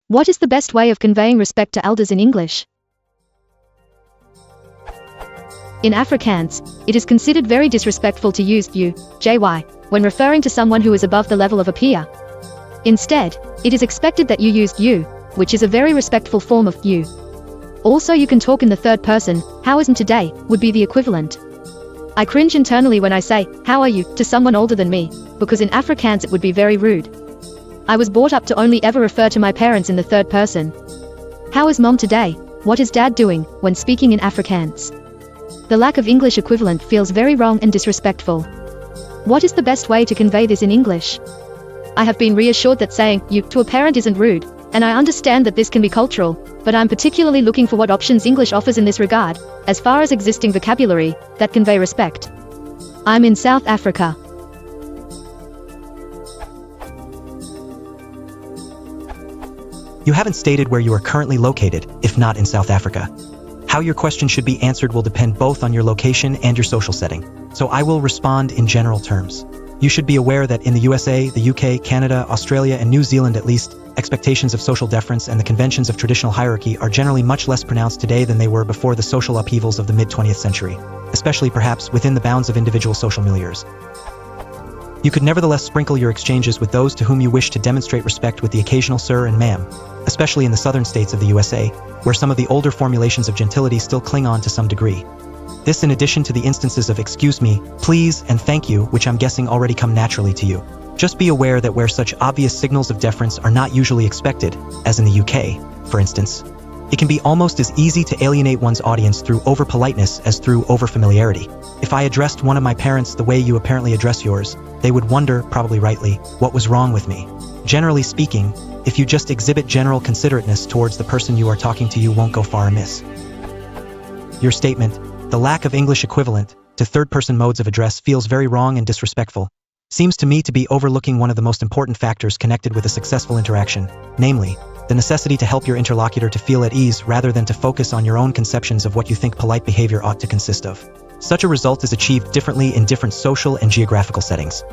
What is the best way of conveying respect to elders in English? In Afrikaans, it is considered very disrespectful to use you, jy, when referring to someone who is above the level of a peer. Instead, it is expected that you use you, which is a very respectful form of you. Also, you can talk in the third person, how isn't today, would be the equivalent. I cringe internally when I say, how are you, to someone older than me, because in Afrikaans it would be very rude. I was brought up to only ever refer to my parents in the third person. How is mom today? What is dad doing, when speaking in Afrikaans? The lack of English equivalent feels very wrong and disrespectful. What is the best way to convey this in English? I have been reassured that saying you to a parent isn't rude, and I understand that this can be cultural, but I'm particularly looking for what options English offers in this regard, as far as existing vocabulary, that convey respect. I'm in South Africa. You haven't stated where you are currently located, if not in South Africa. How your question should be answered will depend both on your location and your social setting, so I will respond in general terms. You should be aware that in the USA, the UK, Canada, Australia, and New Zealand at least, expectations of social deference and the conventions of traditional hierarchy are generally much less pronounced today than they were before the social upheavals of the mid-20th century, especially perhaps within the bounds of individual social milieus. You could nevertheless sprinkle your exchanges with those to whom you wish to demonstrate respect with the occasional sir and ma'am, especially in the southern states of the USA, where some of the older formulations of gentility still cling on to some degree. This in addition to the instances of excuse me, please, and thank you, which I'm guessing already come naturally to you. Just be aware that where such obvious signals of deference are not usually expected, as in the UK, for instance, it can be almost as easy to alienate one's audience through over-politeness as through over-familiarity. If I addressed one of my parents the way you apparently address yours, they would wonder, probably rightly, what was wrong with me. Generally speaking, if you just exhibit general considerateness towards the person you are talking to, you won't go far amiss. Your statement, the lack of English equivalent to third-person modes of address feels very wrong and disrespectful, seems to me to be overlooking one of the most important factors connected with a successful interaction, namely, the necessity to help your interlocutor to feel at ease rather than to focus on your own conceptions of what you think polite behavior ought to consist of. Such a result is achieved differently in different social and geographical settings.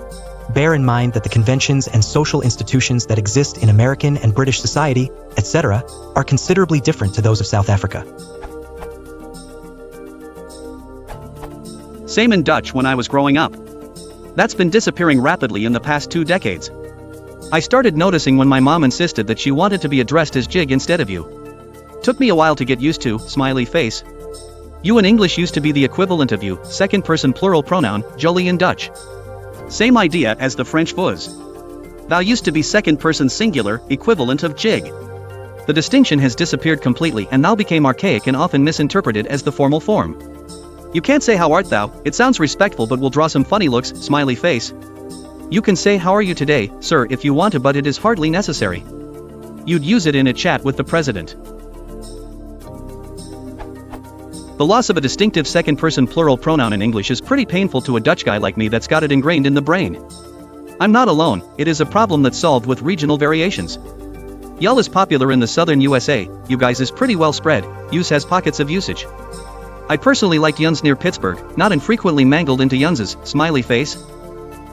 Bear in mind that the conventions and social institutions that exist in American and British society, etc., are considerably different to those of South Africa. Same in Dutch when I was growing up. That's been disappearing rapidly in the past 2 decades. I started noticing when my mom insisted that she wanted to be addressed as jig instead of you. Took me a while to get used to, smiley face. You in English used to be the equivalent of you, second person plural pronoun, jolie in Dutch. Same idea as the French vous. Thou used to be second person singular, equivalent of jig. The distinction has disappeared completely and now became archaic and often misinterpreted as the formal form. You can't say how art thou, it sounds respectful but will draw some funny looks, smiley face. You can say how are you today, sir, if you want to, but it is hardly necessary. You'd use it in a chat with the president. The loss of a distinctive second-person plural pronoun in English is pretty painful to a Dutch guy like me that's got it ingrained in the brain. I'm not alone, it is a problem that's solved with regional variations. Y'all is popular in the southern USA, you guys is pretty well spread, use has pockets of usage. I personally liked yuns near Pittsburgh, not infrequently mangled into yunses, smiley face.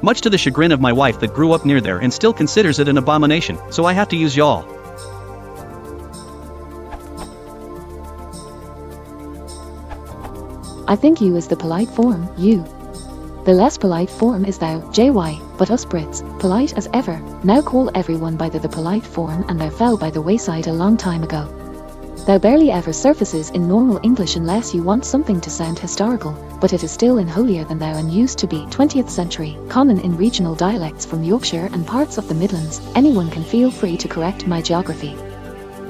Much to the chagrin of my wife that grew up near there and still considers it an abomination, so I have to use y'all. I think you is the polite form, you. The less polite form is thou, jy, but us Brits, polite as ever, now call everyone by the polite form, and thou fell by the wayside a long time ago. Thou barely ever surfaces in normal English unless you want something to sound historical, but it is still in holier than thou and used to be 20th century, common in regional dialects from Yorkshire and parts of the Midlands. Anyone can feel free to correct my geography.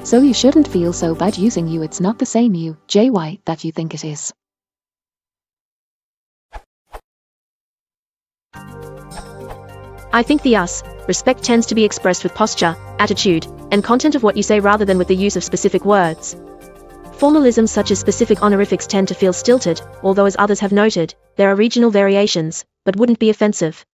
So you shouldn't feel so bad using you, it's not the same you, jy, that you think it is. I think the us respect tends to be expressed with posture, attitude, and content of what you say rather than with the use of specific words. Formalisms such as specific honorifics tend to feel stilted, although as others have noted, there are regional variations, but wouldn't be offensive.